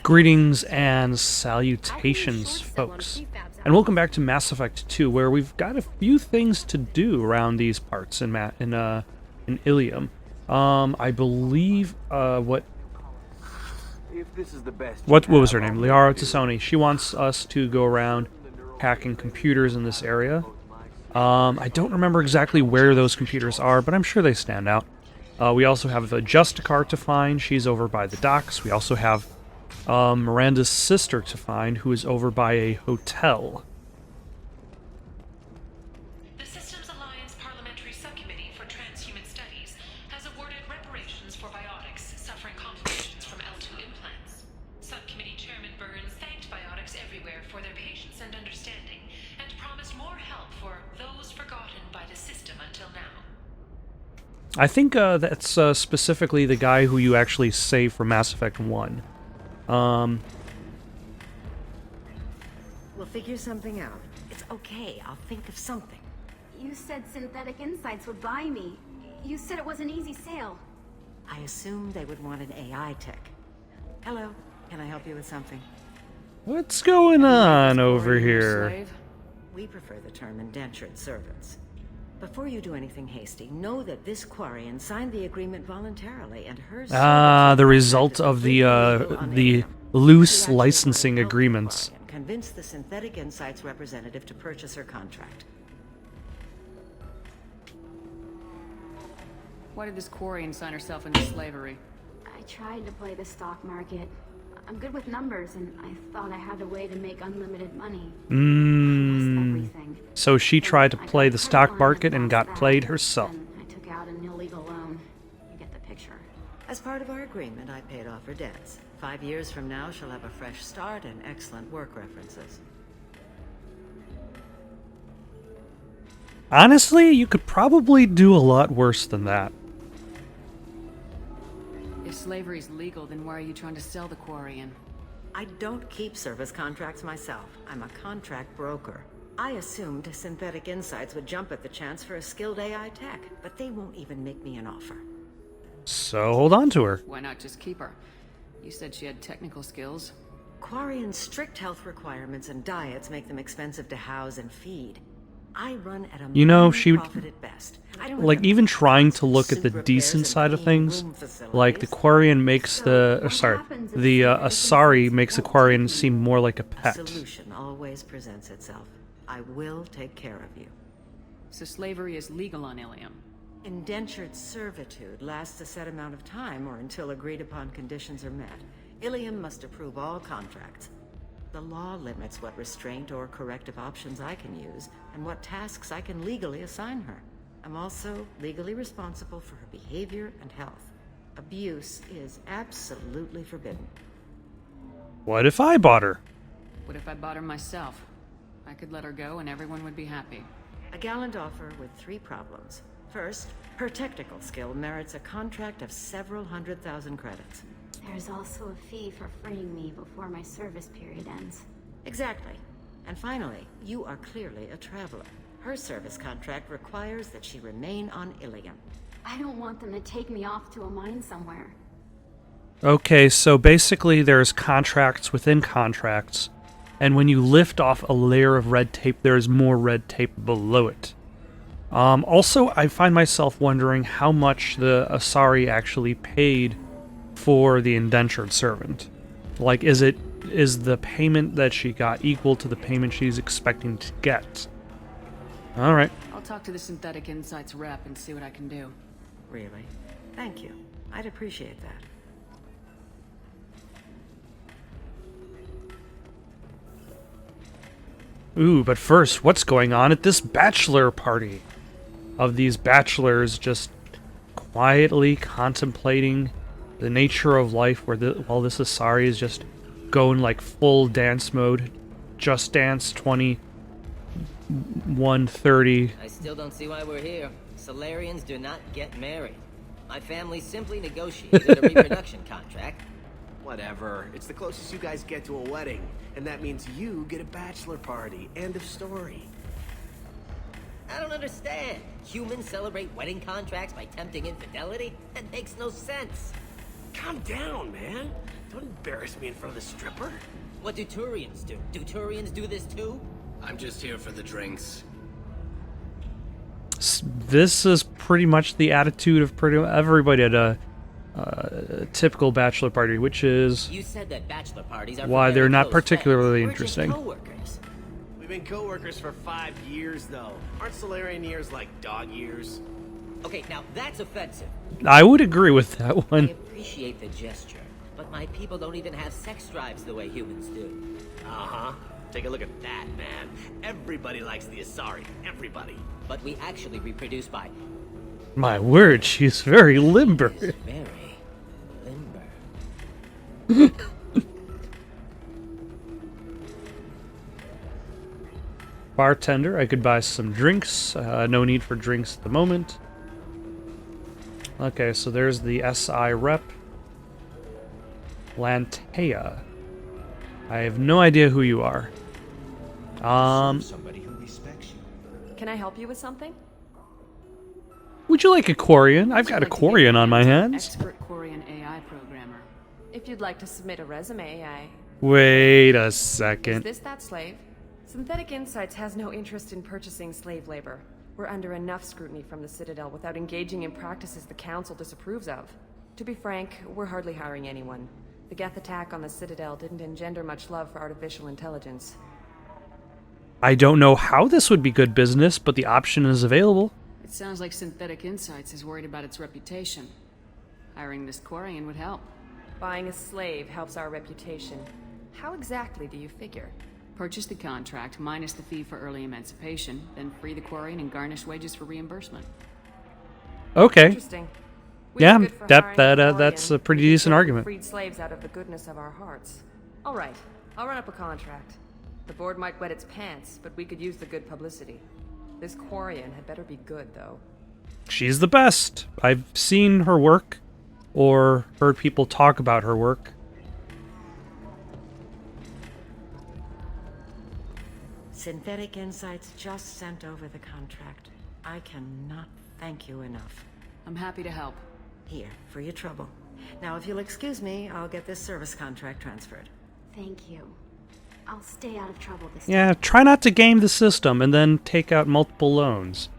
Greetings and salutations, folks, and welcome back to Mass Effect 2, where we've got a few things to do around these parts in Ilium. I believe what was her name? Liara Tassoni. She wants us to go around hacking computers in this area. I don't remember exactly where those computers are, but I'm sure they stand out. We also have a Justicar to find. She's over by the docks. We also have Miranda's sister to find, who is over by a hotel. The Systems Alliance Parliamentary Subcommittee for Transhuman Studies has awarded reparations for biotics suffering complications from L2 implants. Subcommittee Chairman Burns thanked biotics everywhere for their patience and understanding, and promised more help for those forgotten by the system until now. I think that's specifically the guy who you actually save from Mass Effect 1. We'll figure something out. It's okay, I'll think of something. You said Synthetic Insights would buy me. You said it was an easy sale. I assumed they would want an AI tech. Hello, can I help you with something? What's going on over here? Slave? We prefer the term indentured servants. Before you do anything hasty, know that this Quarian signed the agreement voluntarily, and her The result of the loose licensing agreements. Convince the Synthetic Insights representative to purchase her contract. Why did this Quarian sign herself into slavery? I tried to play the stock market. I'm good with numbers, and I thought I had a way to make unlimited money. I lost everything. So she tried to I play got the credit stock line market and lost got that. played herself. Then I took out an illegal loan. You get the picture. As part of our agreement, I paid off her debts. 5 years from now, she'll have a fresh start and excellent work references. Honestly, you could probably do a lot worse than that. If slavery's legal, then why are you trying to sell the Quarian? I don't keep service contracts myself. I'm a contract broker. I assumed Synthetic Insights would jump at the chance for a skilled AI tech, but they won't even make me an offer. So hold on to her. Why not just keep her? You said she had technical skills. Quarian's strict health requirements and diets make them expensive to house and feed. I run at a You know, minimum she- profit at best. I don't Like, have even trying to look at the suit repairs decent and side of clean things, room like the facilities. Quarian makes the Asari makes the Quarian seem more like a A pet. solution always presents itself. I will take care of you. So slavery is legal on Ilium. Indentured servitude lasts a set amount of time or until agreed upon conditions are met. Ilium must approve all contracts. The law limits what restraint or corrective options I can use and what tasks I can legally assign her. I'm also legally responsible for her behavior and health. Abuse is absolutely forbidden. What if I bought her? What if I bought her myself? I could let her go and everyone would be happy. A gallant offer with 3 problems. First, her technical skill merits a contract of several 100,000 credits. There's also a fee for freeing me before my service period ends. Exactly. And finally, you are clearly a traveler. Her service contract requires that she remain on Ilium. I don't want them to take me off to a mine somewhere. Okay, so basically there's contracts within contracts, and when you lift off a layer of red tape, there's more red tape below it. Also, I find myself wondering how much the Asari actually paid for the indentured servant. Like, is the payment that she got equal to the payment she's expecting to get? Alright. I'll talk to the Synthetic Insights rep and see what I can do. Really? Thank you. I'd appreciate that. Ooh, but first, what's going on at this bachelor party? Of these bachelors just quietly contemplating the nature of life while this Asari is just going like full dance mode. Just Dance 2130. I still don't see why we're here. Solarians do not get married. My family simply negotiated a reproduction contract. Whatever. It's the closest you guys get to a wedding. And that means you get a bachelor party. End of story. I don't understand. Humans celebrate wedding contracts by tempting infidelity? That makes no sense. Calm down, man. Don't embarrass me in front of the stripper. What do Turians do? Do Turians do this too? I'm just here for the drinks. This is pretty much the attitude of pretty everybody at a typical bachelor party, which is You said that bachelor parties are for why they're very not close particularly friends. We're just interesting. coworkers. We've been co-workers for 5 years, though. Aren't Solarian years like dog years? Okay, now that's offensive. I would agree with that I one. appreciate the gesture, but my people don't even have sex drives the way humans do. Uh-huh. Take a look at that, man. Everybody likes the Asari. Everybody. But we actually reproduce by My word, she's very limber. very limber. Bartender, I could buy some drinks. No need for drinks at the moment. Okay, so there's the SI rep. Lantea. I have no idea who you are. Somebody who respects you. Can I help you with something? Would you like a Quarian? I've got a Quarian on my hands. Expert Quarian AI programmer. If you'd like to submit a resume, Wait a Is second. this that slave? Synthetic Insights has no interest in purchasing slave labor. We're under enough scrutiny from the Citadel without engaging in practices the Council disapproves of. To be frank, we're hardly hiring anyone. The Geth attack on the Citadel didn't engender much love for artificial intelligence. I don't know how this would be good business, but the option is available. It sounds like Synthetic Insights is worried about its reputation. Hiring this Quarian would help. Buying a slave helps our reputation. How exactly do you figure? Purchase the contract minus the fee for early emancipation, then free the Quarian and garnish wages for reimbursement. Okay. Interesting. Yeah, We're good for that- hiring that, a that's Quarian. a pretty We decent can argument. Freed slaves out of the goodness of our hearts. All right, I'll run up a contract. The board might wet its pants, but we could use the good publicity. This Quarian had better be good, though. She's the best. I've seen her work or heard people talk about her work. Synthetic Insights just sent over the contract. I cannot thank you enough. I'm happy to help. Here, for your trouble. Now, if you'll excuse me, I'll get this service contract transferred. Thank you. I'll stay out of trouble this Yeah, try not to game the system and then take out multiple loans.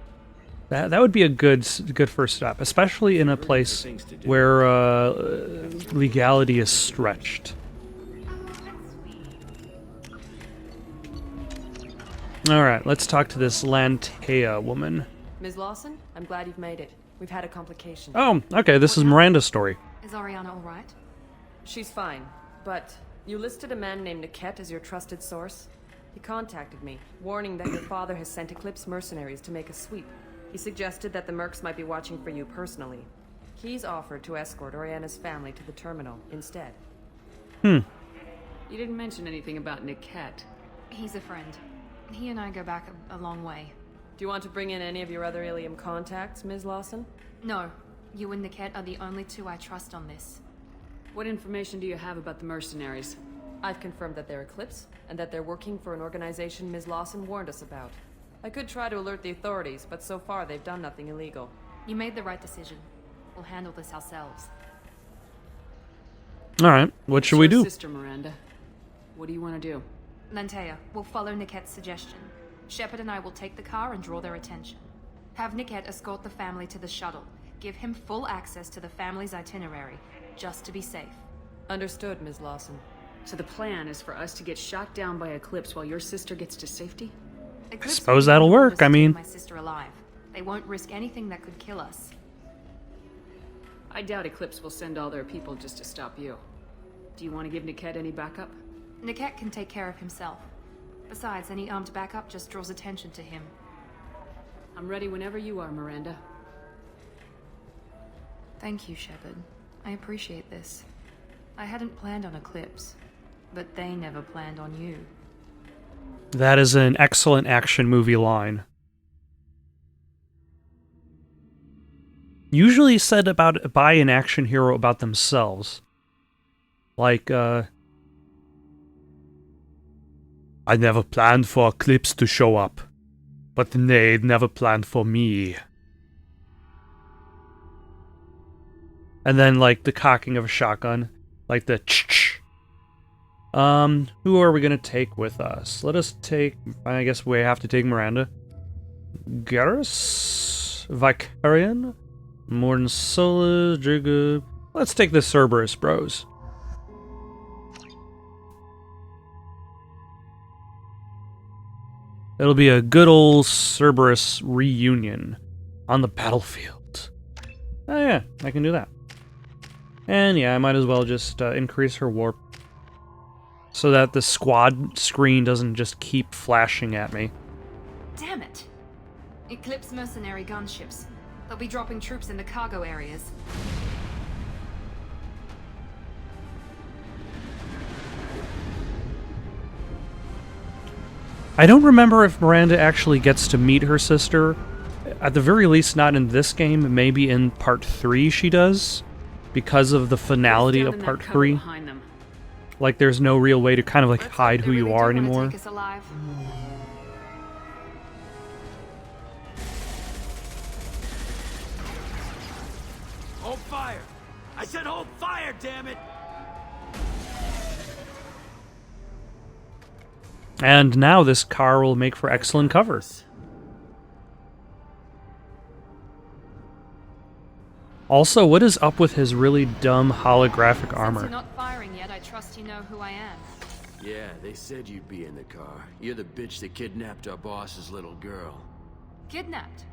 That would be a good first step, especially in a place where legality is stretched. All right, let's talk to this Lantea woman. Ms. Lawson, I'm glad you've made it. We've had a complication. Oh, okay, this is Miranda's story. Is Ariana alright? She's fine, but you listed a man named Niket as your trusted source. He contacted me, warning that your father has sent Eclipse mercenaries to make a sweep. He suggested that the Mercs might be watching for you personally. He's offered to escort Oriana's family to the terminal instead. You didn't mention anything about Niket. He's a friend. He and I go back a long way. Do you want to bring in any of your other Ilium contacts, Ms. Lawson? No, you and Niket are the only two I trust on this. What information do you have about the mercenaries? I've confirmed that they're Eclipse, and that they're working for an organization Ms. Lawson warned us about. I could try to alert the authorities, but so far they've done nothing illegal. You made the right decision. We'll handle this ourselves. All right, what should we It's your do? Sister Miranda. What do you want to do? Lantea, we'll follow Niket's suggestion. Shepard and I will take the car and draw their attention. Have Niket escort the family to the shuttle. Give him full access to the family's itinerary, just to be safe. Understood, Ms. Lawson. So the plan is for us to get shot down by Eclipse while your sister gets to safety? Eclipse suppose will that'll do work, this to I mean- keep my sister alive. They won't risk anything that could kill us. I doubt Eclipse will send all their people just to stop you. Do you want to give Niket any backup? Niket can take care of himself. Besides, any armed backup just draws attention to him. I'm ready whenever you are, Miranda. Thank you, Shepard. I appreciate this. I hadn't planned on Eclipse, but they never planned on you. That is an excellent action movie line. Usually said about by an action hero about themselves. Like, I never planned for Eclipse to show up, but they never planned for me. And then, like, the cocking of a shotgun, like the ch-ch. Who are we gonna take with us? Let us take, I guess we have to take Miranda. Garrus, Vicarian, Morton Solis, Jacob. Let's take the Cerberus bros. It'll be a good old Cerberus reunion on the battlefield. Oh yeah, I can do that. And yeah, I might as well just increase her warp so that the squad screen doesn't just keep flashing at me. Damn it! Eclipse mercenary gunships. They'll be dropping troops in the cargo areas. I don't remember if Miranda actually gets to meet her sister. At the very least, not in this game. Maybe in Part 3 she does, because of the finality of Part 3. Behind them. Like, there's no real way to kind of like Let's hide hope who they you really are do wanna anymore. take us alive. Hold fire! I said hold fire, damn it! And now this car will make for excellent cover. Also, what is up with his really dumb holographic Since armor? you're not firing yet, I trust you know who I am. Yeah, they said you'd be in the car. You're the bitch that kidnapped our boss's little girl. Kidnapped?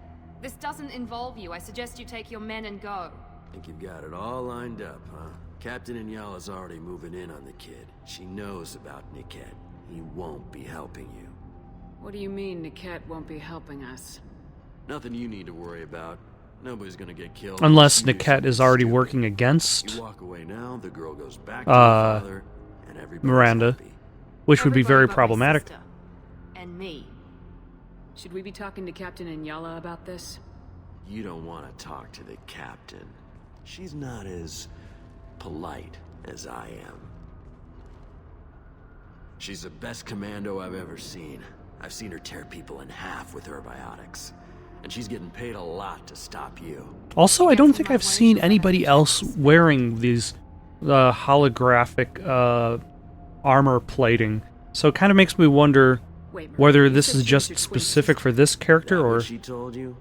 This doesn't involve you. I suggest you take your men and go. Think you've got it all lined up, huh? Captain Inyala's already moving in on the kid. She knows about Niket. He won't be helping you. What do you mean Niket won't be helping us? Nothing you need to worry about. Nobody's gonna get killed. Unless You do Niket something is already stupid. working against You walk away now, the girl goes back to her father, and everybody's Miranda. happy. which would be Everybody very but my problematic. sister. And me. Should we be talking to Captain Inyala about this? You don't want to talk to the captain. She's not as polite as I am. She's the best commando I've ever seen. I've seen her tear people in half with her biotics. And she's getting paid a lot to stop you. Also, I don't think I've seen anybody else wearing these holographic armor plating. So it kind of makes me wonder Wait, Miranda, whether you this said is she was just your twin specific sister. for this character That or... what she told you?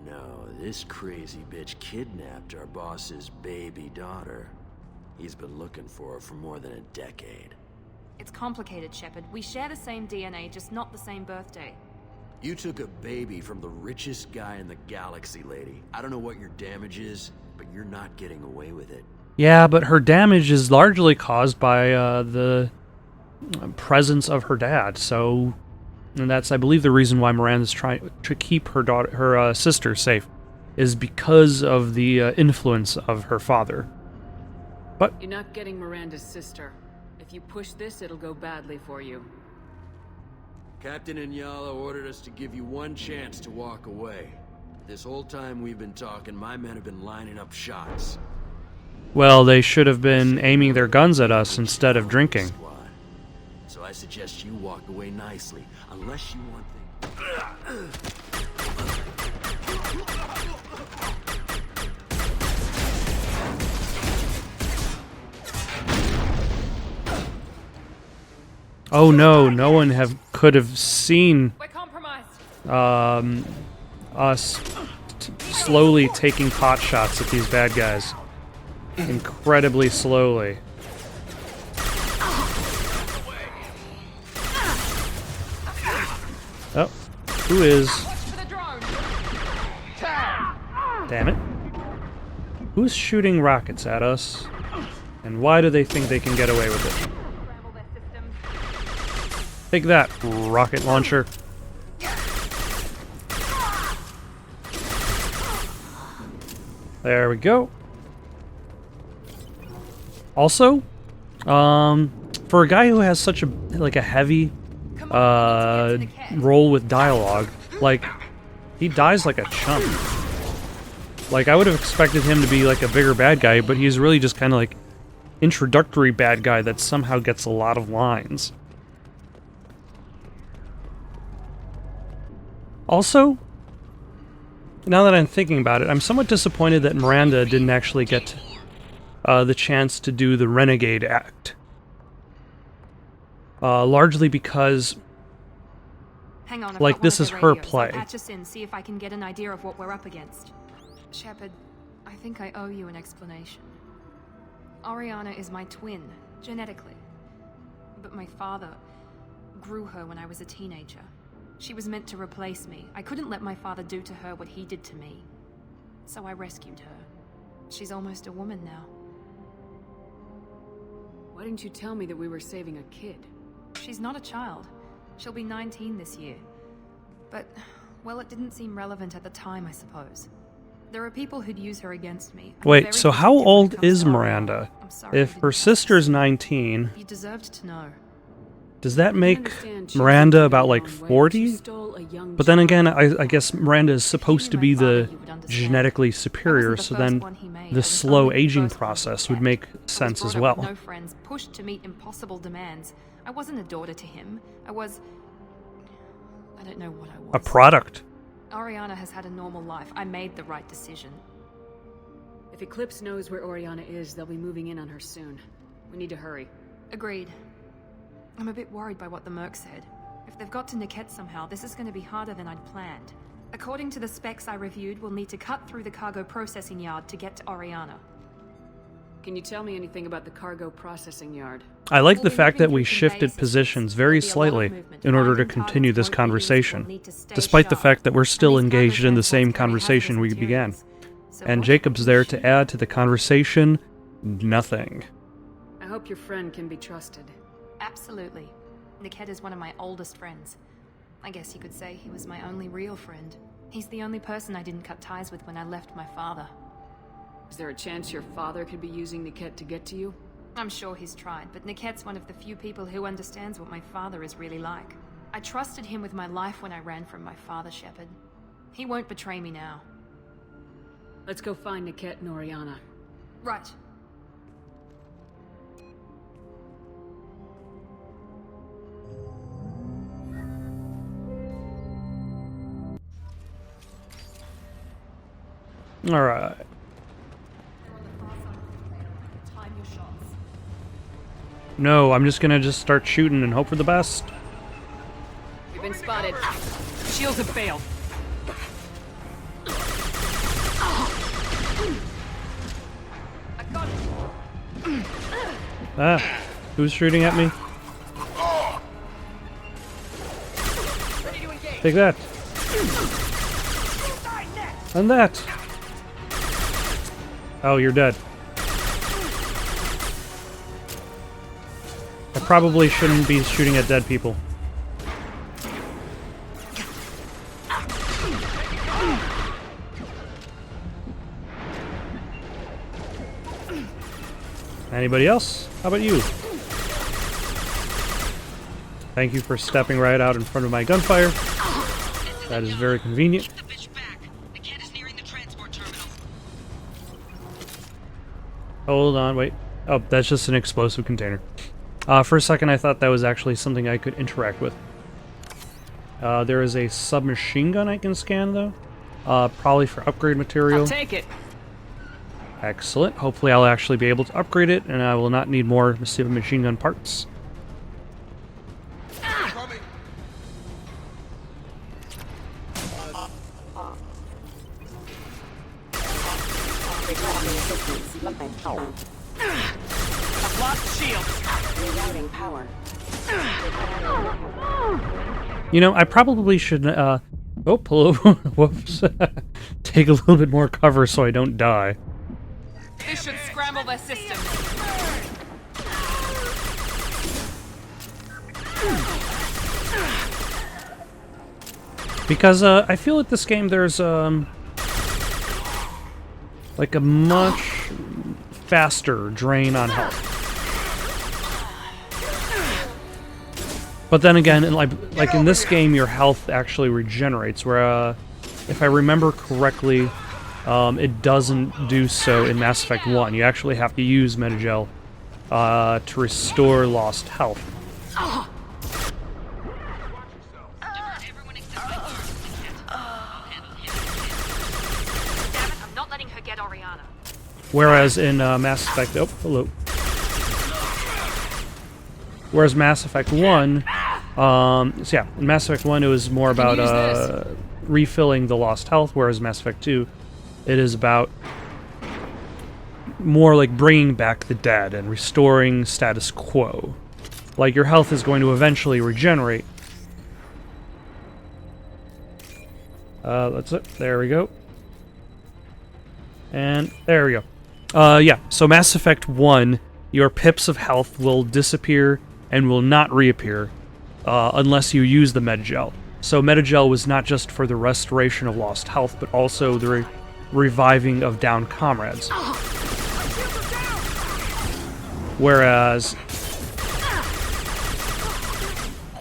No, this crazy bitch kidnapped our boss's baby daughter. He's been looking for her for more than a decade. It's complicated, Shepard. We share the same DNA, just not the same birthday. You took a baby from the richest guy in the galaxy, lady. I don't know what your damage is, but you're not getting away with it. Yeah, but her damage is largely caused by the presence of her dad. So, and that's, I believe, the reason why Miranda's trying to keep her daughter, her sister safe, is because of the influence of her father. But You're not getting Miranda's sister. If you push this, it'll go badly for you. Captain Inyala ordered us to give you one chance to walk away. This whole time we've been talking, my men have been lining up shots. well, they should have been aiming their guns at us instead of drinking. Squad. So I suggest you walk away nicely, unless you want things. Oh no, no one could have seen We're compromised. us slowly taking pot shots at these bad guys. Incredibly slowly. Oh, who is... For the drone. Damn it. Who's shooting rockets at us? And why do they think they can get away with it? Scramble their systems. Take that, rocket launcher. There we go. Also, for a guy who has such a heavy Come on, we need to get to the role with dialogue, like he dies like a chump. Like I would have expected him to be like a bigger bad guy, but he's really just kind of like introductory bad guy that somehow gets a lot of lines. Also, now that I'm thinking about it, I'm somewhat disappointed that Miranda didn't actually get the chance to do the Renegade act. largely because Hang on, I've Like, got one this of is the her radios. play. I'll patch us in, see if I can get an idea of what we're up against. Shepard, I think I owe you an explanation. Oriana is my twin, genetically. But my father grew her when I was a teenager. She was meant to replace me. I couldn't let my father do to her what he did to me. So I rescued her. She's almost a woman now. Why didn't you tell me that we were saving a kid? She's not a child. She'll be 19 this year. But, well, it didn't seem relevant at the time, I suppose. There are people who'd use her against me. I'm Wait, very so how protective when it old comes is to Oriana. Miranda? I'm sorry I If didn't her ask. sister's 19, You deserved to know. does that make Understand she Miranda was about taken like her own way. 40? She stole a young But then child. again, I guess Miranda is supposed to be the You would understand. genetically superior, the so first then one he made. I the was slow only the aging first one he process would kept. make I was sense as brought up with well. No friends, pushed to meet impossible demands. I wasn't a daughter to him. I don't know what I was. A product. Oriana has had a normal life. I made the right decision. If Eclipse knows where Oriana is, they'll be moving in on her soon. We need to hurry. Agreed. I'm a bit worried by what the Merc said. If they've got to Niket somehow, this is going to be harder than I'd planned. According to the specs I reviewed, we'll need to cut through the cargo processing yard to get to Oriana. Can you tell me anything about the cargo processing yard? I like We'll the be fact moving that we through shifted conveyor positions systems. very There'll be a lot of slightly movement. in order to Targets continue this won't be easy. We'll conversation, need to stay despite the sharp. fact that we're still And these cargo engaged in the same transports carry conversation we hazardous began. materials. So And what Jacob's can there she- to add to the conversation nothing. I hope your friend can be trusted. Absolutely. Niket is one of my oldest friends. I guess you could say he was my only real friend. He's the only person I didn't cut ties with when I left my father. Is there a chance your father could be using Niket to get to you? I'm sure he's tried, but Niket's one of the few people who understands what my father is really like. I trusted him with my life when I ran from my father, Shepard. He won't betray me now. Let's go find Niket and Oriana. Right. Alright. Time your shots. No, I'm just gonna start shooting and hope for the best. We've been spotted. Shields have failed. Ah, who's shooting at me? Take that. And that. Oh, you're dead. I probably shouldn't be shooting at dead people. Anybody else? How about you? Thank you for stepping right out in front of my gunfire. That is very convenient. Keep the bitch back. The cat is nearing the transport terminal. Hold on, wait. Oh, that's just an explosive container. For a second I thought that was actually something I could interact with. There is a submachine gun I can scan, though. Probably for upgrade material. I'll take it. Excellent. Hopefully I'll actually be able to upgrade it, and I will not need more machine gun parts. Lost shield. You know, I probably should, oh, hello. Whoops. Take a little bit more cover so I don't die. This should scramble their system. Because, I feel like this game there's, like a much faster drain on health. But then again, like in this game, your health actually regenerates, where, if I remember correctly, it doesn't do so in Mass Effect 1. You actually have to use Metagel to restore lost health. Everyone except my arms, the cat. I'll handle him. Damn it, I'm not letting her get Oriana. Whereas in Mass Effect... Oh, hello. Whereas Mass Effect 1, so yeah, in Mass Effect 1 it was more about refilling the lost health, whereas Mass Effect 2, it is about more like bringing back the dead and restoring status quo. Like, your health is going to eventually regenerate. That's it. There we go. And there we go. Yeah, so Mass Effect 1, your pips of health will disappear and will not reappear unless you use the Medgel. So Medgel was not just for the restoration of lost health, but also the reviving of downed comrades. Whereas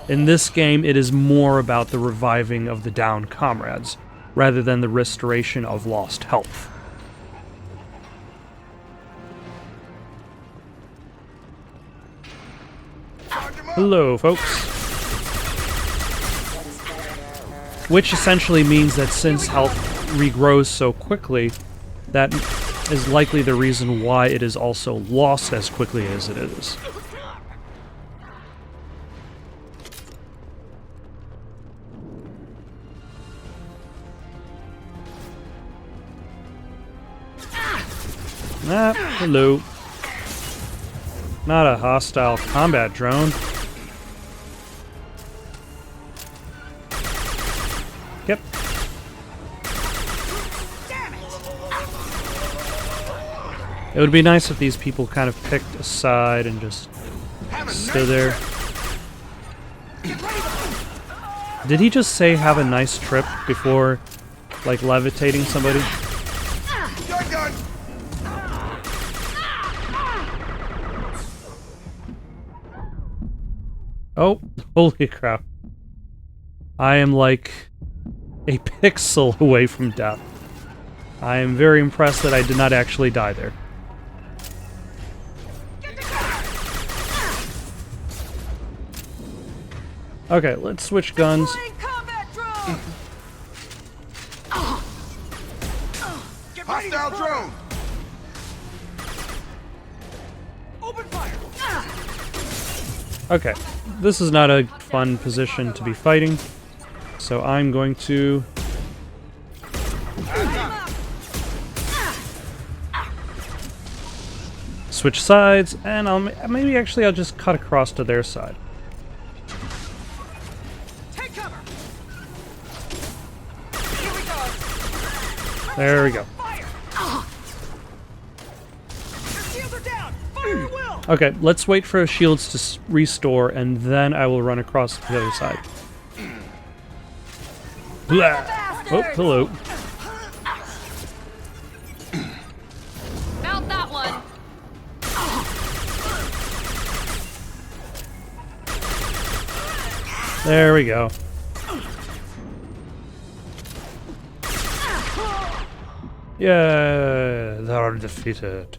in this game, it is more about the reviving of the downed comrades, rather than the restoration of lost health. Hello, folks. Which essentially means that since health regrows so quickly, that is likely the reason why it is also lost as quickly as it is. Ah, hello. Not a hostile combat drone. Yep. It would be nice if these people kind of picked a side and just stood there. Did he just say have a nice trip before, like, levitating somebody? Oh, holy crap. I am like a pixel away from death. I am very impressed that I did not actually die there. Okay, let's switch guns. Hostile drone! Open fire! Okay, this is not a fun position to be fighting, so I'm going to... switch sides, and I'll I'll just cut across to their side. Take cover! There we go. Okay, let's wait for shields to restore, and then I will run across to the other side. Blah. Oh, hello. Found that one. There we go. Yeah, they are defeated.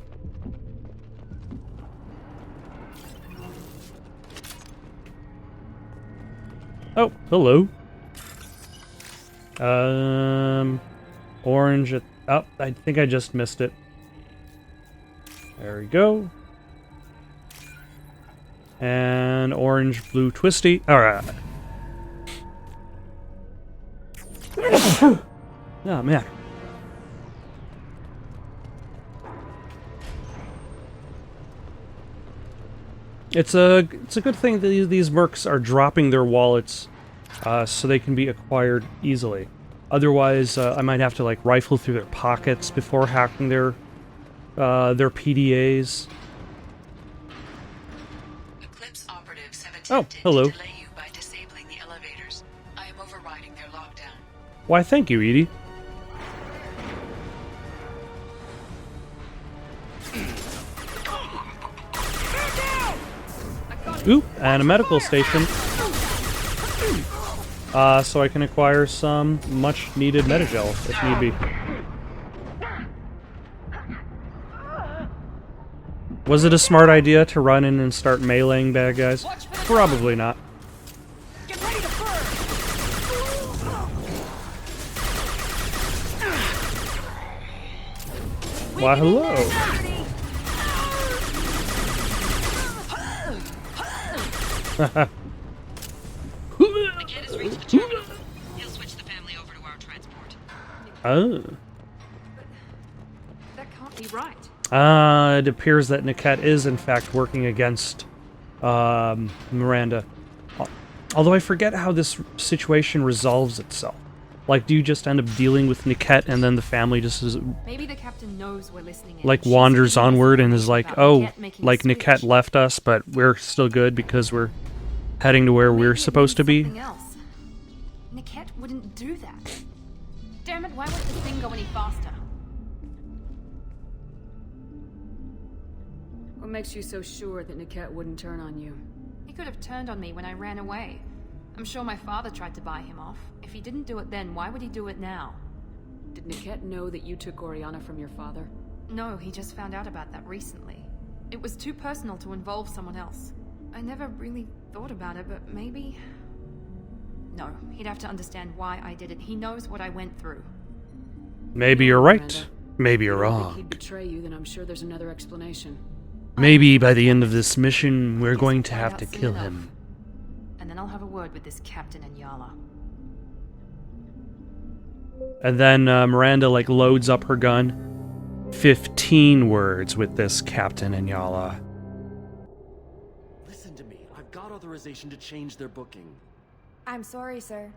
Oh, hello. Orange at... Oh, I think I just missed it. There we go. And orange, blue, twisty. Alright. Oh, man. It's a good thing that these mercs are dropping their wallets so they can be acquired easily. Otherwise, I might have to like rifle through their pockets before hacking their PDAs. Eclipse operatives have Oh, attempted hello. to delay you by disabling the elevators. I am overriding their lockdown. Why, thank you, Edie. Ooh, and a medical station. So I can acquire some much-needed Metagel, if need be. Was it a smart idea to run in and start meleeing bad guys? Probably not. Get ready to burn! Why, hello. The kid has reached the terminal. He'll switch the family over to our transport. Oh. That can't be right. It appears that Niket is in fact working against Miranda. Although I forget how this situation resolves itself. Like, do you just end up dealing with Niket and then the family just is, Maybe the captain knows we're listening in. like, She's wanders curious onward and is like, about oh, Niket making like the Niket switch. left us, but we're still good because we're heading to where Maybe we're it supposed to means be? something else. Niket wouldn't do that. Damn it, why won't the thing go any faster? What makes you so sure that Niket wouldn't turn on you? He could have turned on me when I ran away. I'm sure my father tried to buy him off. If he didn't do it then, why would he do it now? Did Niket know that you took Oriana from your father? No, he just found out about that recently. It was too personal to involve someone else. I never really thought about it, but maybe... No, he'd have to understand why I did it. He knows what I went through. Maybe you're right. Miranda. Maybe you're If wrong. he'd betray you, then I'm sure there's another explanation. Maybe by the end of this mission, we're Guess going we'll to find have out to soon kill enough. him. And then I'll have a word with this captain and Yala. And then Miranda, like, loads up her gun. 15 words with this Captain Inyala. Listen to me. I've got authorization to change their booking. I'm sorry, sir.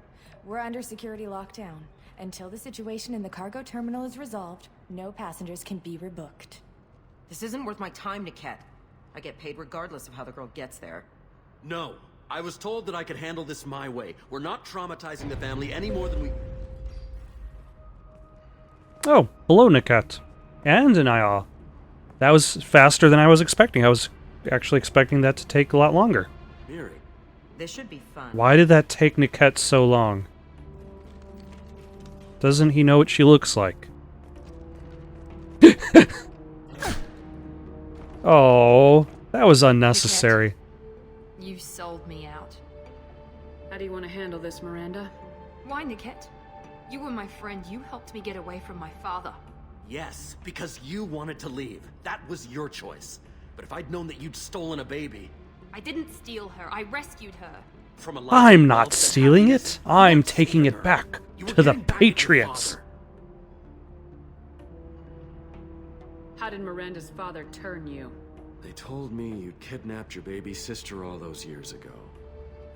We're under security lockdown. Until the situation in the cargo terminal is resolved, no passengers can be rebooked. This isn't worth my time, Niket. I get paid regardless of how the girl gets there. No. I was told that I could handle this my way. We're not traumatizing the family any more than we... Oh, hello, Niket. And Inyala. That was faster than I was expecting. I was actually expecting that to take a lot longer. Miri. This should be fun. Why did that take Niket so long? Doesn't he know what she looks like? Oh, that was unnecessary. You sold me out. How do you want to handle this, Miranda? Why, Niket? You were my friend. You helped me get away from my father. Yes, because you wanted to leave. That was your choice. But if I'd known that you'd stolen a baby... I didn't steal her. I rescued her. From a life I'm of not wealth and stealing happiness, it. I'm not taking stealing it her. back You were to the getting back at your Patriots. father. How did Miranda's father turn you? They told me you'd kidnapped your baby sister all those years ago.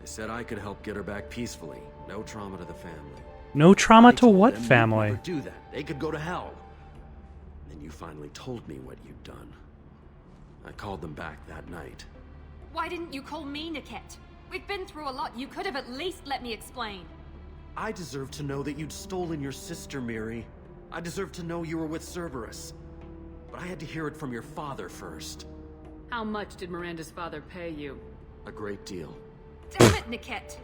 They said I could help get her back peacefully. No trauma to the family. No trauma I to told what them you'd family? never do that. They could go to hell. Then you finally told me what you'd done. I called them back that night. Why didn't you call me, Niket? We've been through a lot. You could have at least let me explain. I deserve to know that you'd stolen your sister, Miri. I deserve to know you were with Cerberus. But I had to hear it from your father first. How much did Miranda's father pay you? A great deal. Damn it, Niket.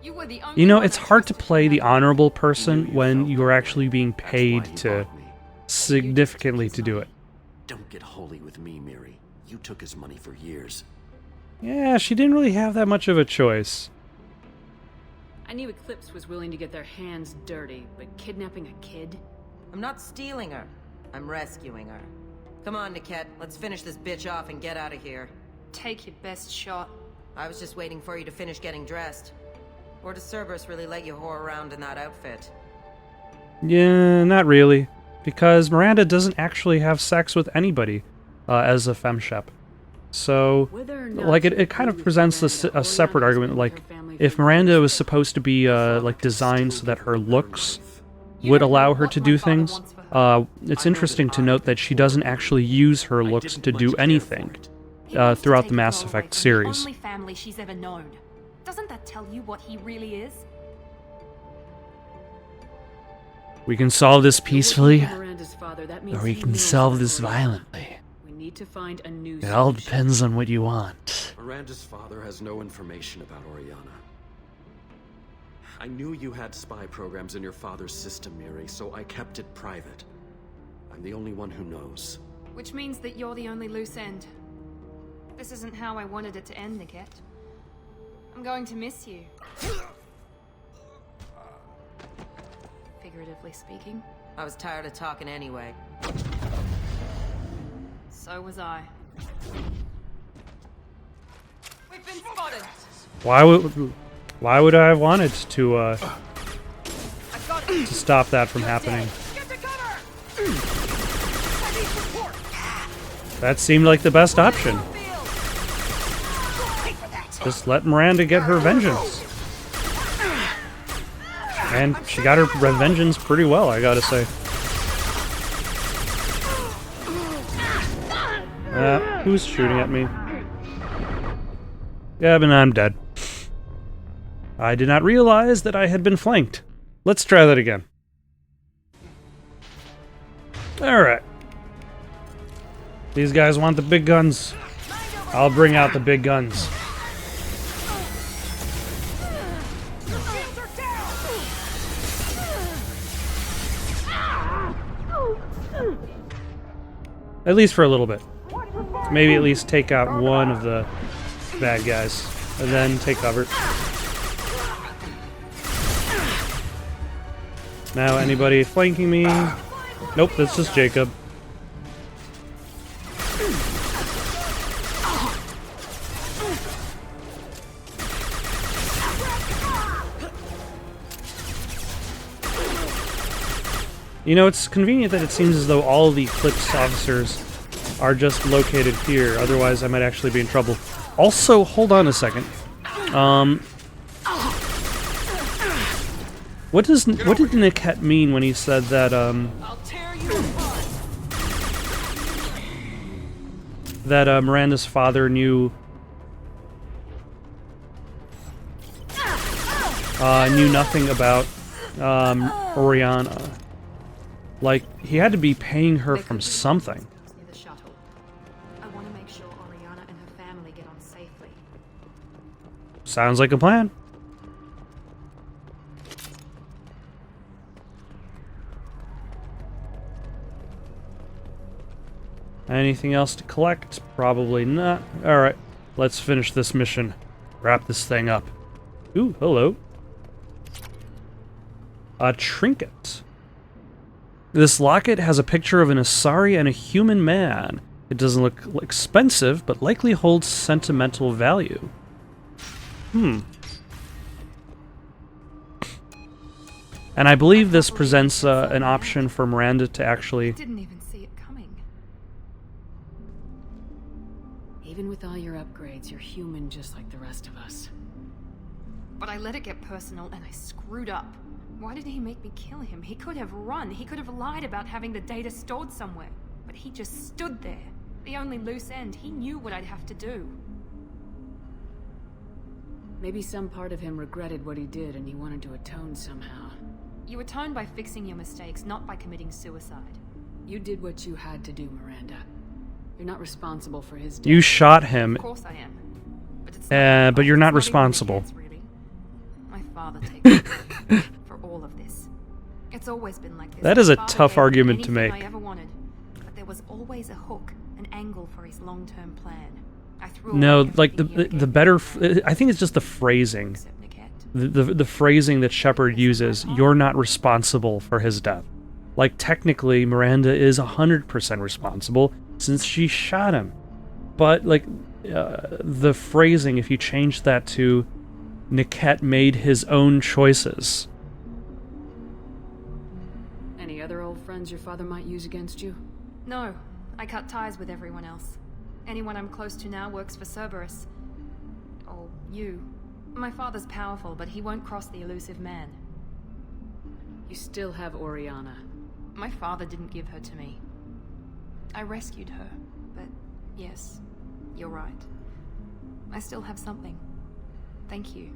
You were the only You know, one it's I hard to trusted play the forever. honorable person You when felt you are that actually way. being That's why paid he to bought me. significantly to do it. Don't get holy with me, Miri. You took his money for years. Yeah, she didn't really have that much of a choice. I knew Eclipse was willing to get their hands dirty, but kidnapping a kid? I'm not stealing her. I'm rescuing her. Come on, Niket. Let's finish this bitch off and get out of here. Take your best shot. I was just waiting for you to finish getting dressed. Or does Cerberus really let you whore around in that outfit? Yeah, not really. Because Miranda doesn't actually have sex with anybody as a femshep. So, Whether or not like, you it kind of agree with presents Miranda, a separate Oriana's argument. been with Like, her family if for Miranda years. was supposed to be, like, designed so that her looks would don't know allow her what to my do father things, wants for her. it's interesting to note that she doesn't actually use her looks to do anything He wants to throughout take the a Mass girl away Effect from series. The only family she's ever known. Doesn't that tell you what he really is? We can solve this If you're working peacefully, for Miranda's father, that means or we he can knows solve about this Oriana. violently. We need to find a new It all solution. depends on what you want. Miranda's father has no information about Oriana. I knew you had spy programs in your father's system, Miri, so I kept it private. I'm the only one who knows. Which means that you're the only loose end. This isn't how I wanted it to end, Niket. I'm going to miss you. Figuratively speaking. I was tired of talking anyway. So was I. We've been spotted! Why would I have wanted to stop that from happening? That seemed like the best option. Just let Miranda get her vengeance. And she got her vengeance pretty well, I gotta say. Who's shooting at me? Yeah, but I'm dead. I did not realize that I had been flanked. Let's try that again. Alright. These guys want the big guns. I'll bring out the big guns. At least for a little bit. Maybe at least take out one of the bad guys. And then take cover. Now anybody flanking me? Nope, that's just Jacob. You know, it's convenient that it seems as though all the Eclipse officers are just located here, otherwise I might actually be in trouble. Also, hold on a second. What did Niket mean when he said that, that Miranda's father knew nothing about Oriana? Like, he had to be paying her from something. The shuttle. I want to make sure Oriana and her family get on safely. Sounds like a plan. Anything else to collect? Probably not. Alright, let's finish this mission. Wrap this thing up. Ooh, hello. A trinket. This locket has a picture of an Asari and a human man. It doesn't look expensive, but likely holds sentimental value. And I believe this presents an option for Miranda to actually... Didn't even see it coming. Even with all your upgrades, you're human just like the rest of us. But I let it get personal and I screwed up. Why did he make me kill him? He could have run. He could have lied about having the data stored somewhere. But he just stood there. The only loose end. He knew what I'd have to do. Maybe some part of him regretted what he did and he wanted to atone somehow. You atone by fixing your mistakes, not by committing suicide. You did what you had to do, Miranda. You're not responsible for his death. You shot him. Of course I am. But it's not but you're not even responsible. Nicket's, really. My father takes credit for all of this. It's always been like this. That is My a father tough gave me argument to anything make. I ever wanted, but there was always a hook, an angle for his long-term plan. I threw No, away like everything he the had better... given me, I think it's just the phrasing. except Nicket. The phrasing that Shepard uses, you're not responsible for his death. Like, technically, Miranda is 100% responsible, since she shot him. But, like, the phrasing, if you change that to Niket made his own choices. Any other old friends your father might use against you? No, I cut ties with everyone else. Anyone I'm close to now works for Cerberus. Or you. My father's powerful, but he won't cross the elusive man. You still have Oriana. My father didn't give her to me. I rescued her, but yes, you're right. I still have something. Thank you.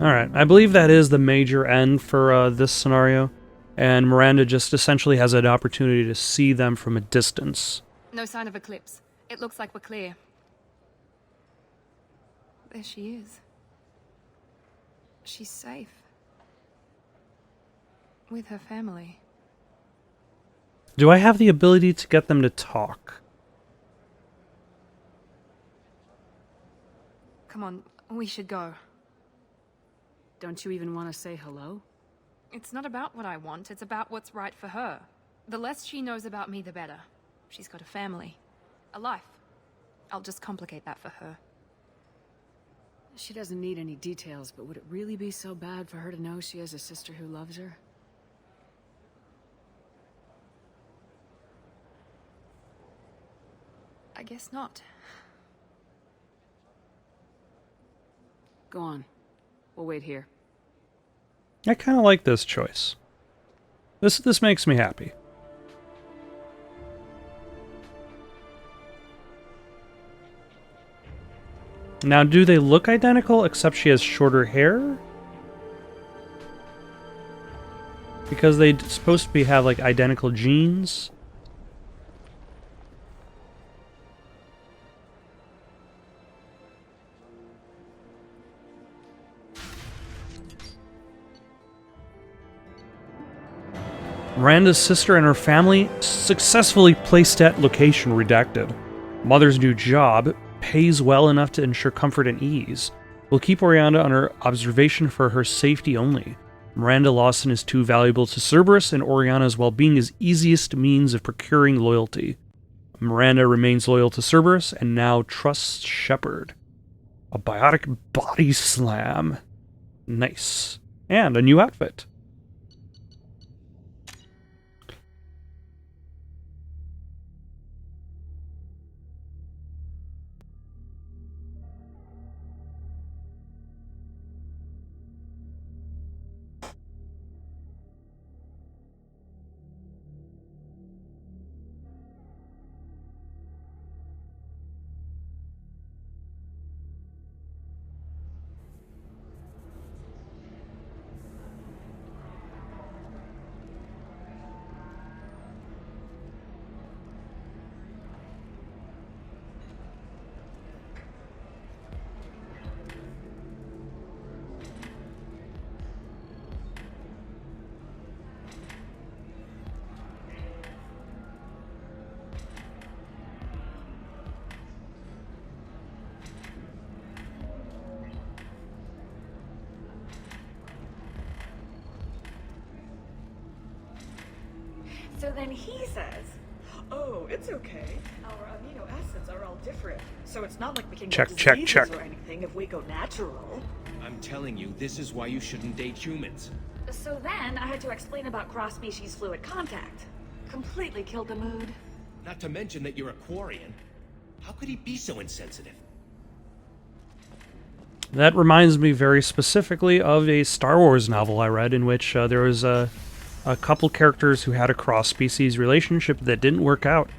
Alright, I believe that is the major end for this scenario, and Miranda just essentially has an opportunity to see them from a distance. No sign of Eclipse. It looks like we're clear. There she is. She's safe. With her family. Do I have the ability to get them to talk? Come on, we should go. Don't you even want to say hello? It's not about what I want, it's about what's right for her. The less she knows about me, the better. She's got a family. A life. I'll just complicate that for her. She doesn't need any details, but would it really be so bad for her to know she has a sister who loves her? I guess not. Go on. We'll wait here. I kind of like this choice. This makes me happy. Now, do they look identical except she has shorter hair? Because they're supposed to have like identical genes. Miranda's sister and her family successfully placed at location redacted. Mother's new job pays well enough to ensure comfort and ease. We'll keep Oriana under observation for her safety only. Miranda Lawson is too valuable to Cerberus, and Oriana's well-being is easiest means of procuring loyalty. Miranda remains loyal to Cerberus and now trusts Shepard. A biotic body slam. Nice. And a new outfit. So then he says, oh, it's okay. Our amino acids are all different. So it's not like we can get diseases or anything if we go natural. I'm telling you, this is why you shouldn't date humans. So then I had to explain about cross-species fluid contact. Completely killed the mood. Not to mention that you're a Quarian. How could he be so insensitive? That reminds me very specifically of a Star Wars novel I read in which there was a couple characters who had a cross-species relationship that didn't work out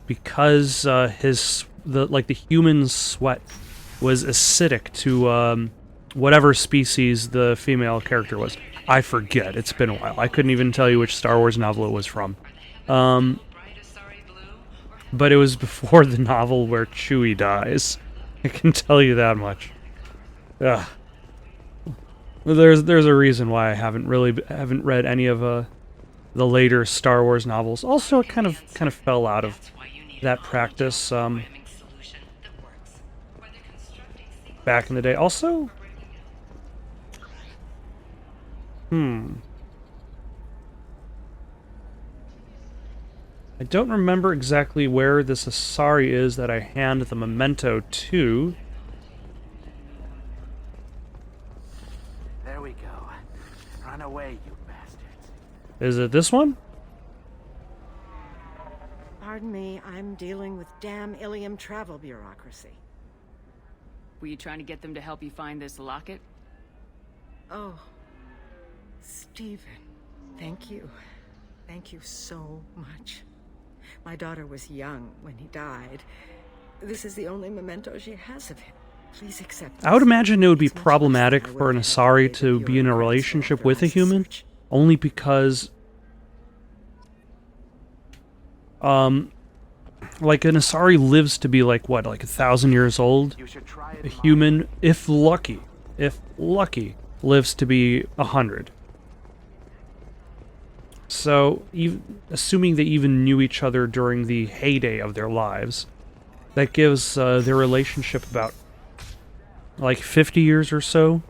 because the human sweat was acidic to whatever species the female character was. I forget. It's been a while. I couldn't even tell you which Star Wars novel it was from. But it was before the novel where Chewie dies. I can tell you that much. Ugh. There's a reason why I haven't read any of the later Star Wars novels. Also, it kind of fell out of that practice back in the day. Also, I don't remember exactly where this Asari is that I hand the memento to. There we go. Run away, you bastards. Is it this one? Pardon me, I'm dealing with damn Ilium travel bureaucracy. Were you trying to get them to help you find this locket? Oh, Stephen, thank you. Thank you so much. My daughter was young when he died. This is the only memento she has of him. Please accept this. I would imagine it would be problematic for an Asari to be in a relationship with a human, only because like an Asari lives to be like 1,000 years old. A human, if lucky, lives to be 100. So, assuming they even knew each other during the heyday of their lives, that gives their relationship about 50 years or so.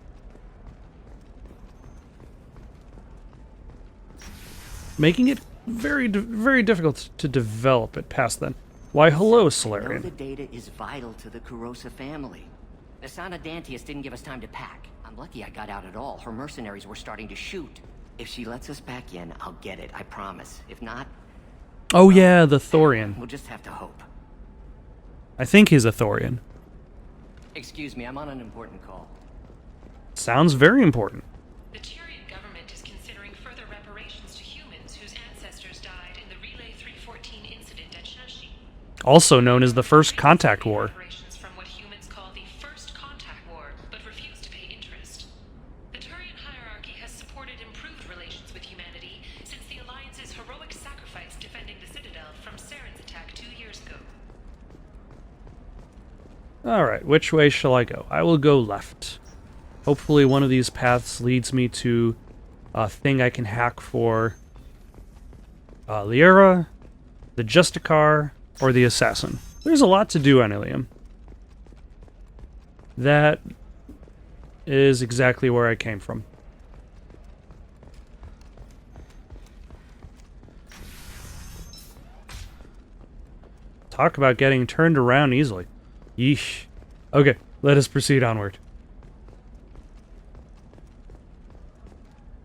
Making it very difficult to develop it past then. Why, hello, I know Salarian. the data is vital to the Kurosa family. Asana Dantius didn't give us time to pack. I'm lucky I got out at all. Her mercenaries were starting to shoot. If she lets us back in, I'll get it, I promise. If not... Oh yeah, the Thorian. We'll just have to hope. I think he's a Thorian. Excuse me, I'm on an important call. Sounds very important. The Tyrian government is considering further reparations to humans whose ancestors died in the Relay 314 incident at Shashi. Also known as the First Contact War. Reparations from what humans call the First Contact War, but refuse to pay interest. The Turian hierarchy has supported improved relations with humanity since the Alliance's heroic sacrifice defending the Citadel from Saren's attack 2 years ago. Alright, which way shall I go? I will go left. Hopefully one of these paths leads me to a thing I can hack for Liara, the Justicar, or the Assassin. There's a lot to do on Ilium. That is exactly where I came from. Talk about getting turned around easily. Yeesh. Okay, let us proceed onward.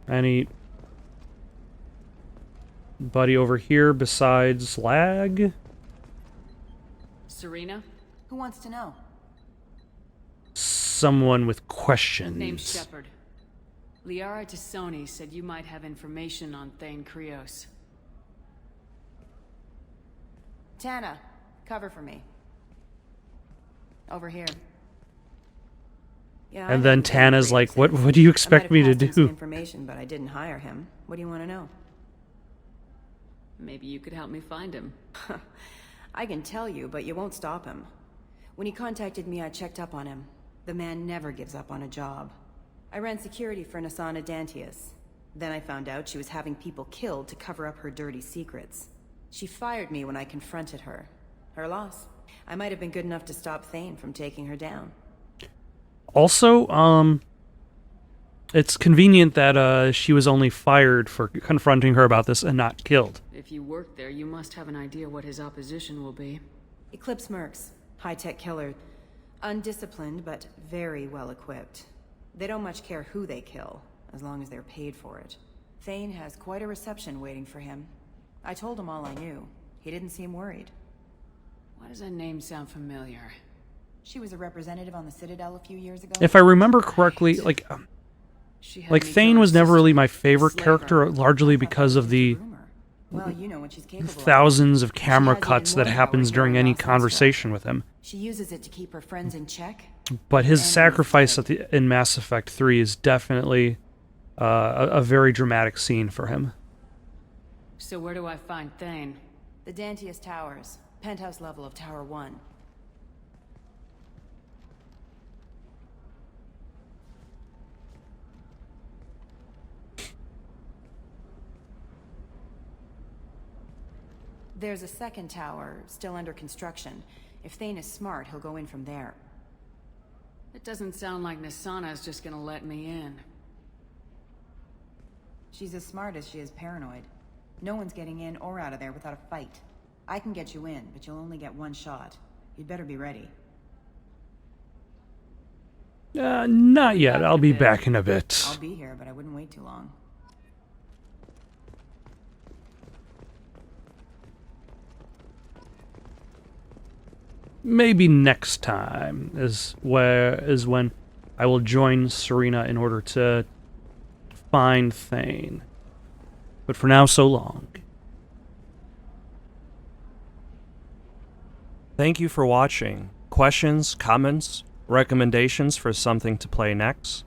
Any buddy over here besides Lag? Serena? Who wants to know? Someone with questions. Name's Shepard. Liara Tassoni said you might have information on Thane Krios. Tana, cover for me. Over here. Yeah, And then Tana's like, what do you expect me to do? Information, but I didn't hire him. What do you want to know? Maybe you could help me find him. I can tell you, but you won't stop him. When he contacted me, I checked up on him. The man never gives up on a job. I ran security for Asana Dantius. Then I found out she was having people killed to cover up her dirty secrets. She fired me when I confronted her. Her loss. I might have been good enough to stop Thane from taking her down. Also, it's convenient that she was only fired for confronting her about this and not killed. If you work there, you must have an idea what his opposition will be. Eclipse mercs. High-tech killer. Undisciplined, but very well equipped. They don't much care who they kill, as long as they're paid for it. Thane has quite a reception waiting for him. I told him all I knew. He didn't seem worried. Why does that name sound familiar? She was a representative on the Citadel a few years ago. If I remember correctly, like Thane was never really my favorite character, largely because of the Well, you know what she's capable of. thousands of camera cuts that happens during any conversation with him. She uses it to keep her friends in check. But his sacrifice in Mass Effect 3 is definitely a very dramatic scene for him. So where do I find Thane? The Dantius Towers. Penthouse level of Tower 1. There's a second tower, still under construction. If Thane is smart, he'll go in from there. It doesn't sound like Nasana's just gonna let me in. She's as smart as she is paranoid. No one's getting in or out of there without a fight. I can get you in, but you'll only get one shot. You'd better be ready. Not yet. I'll be back in a bit. I'll be here, but I wouldn't wait too long. Maybe next time is when I will join Serena in order to find Thane. But for now, so long. Thank you for watching. Questions, comments, recommendations for something to play next?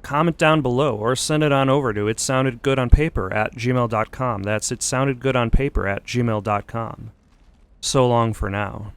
Comment down below or send it on over to itsoundedgoodonpaper@gmail.com. That's itsoundedgoodonpaper@gmail.com. So long for now.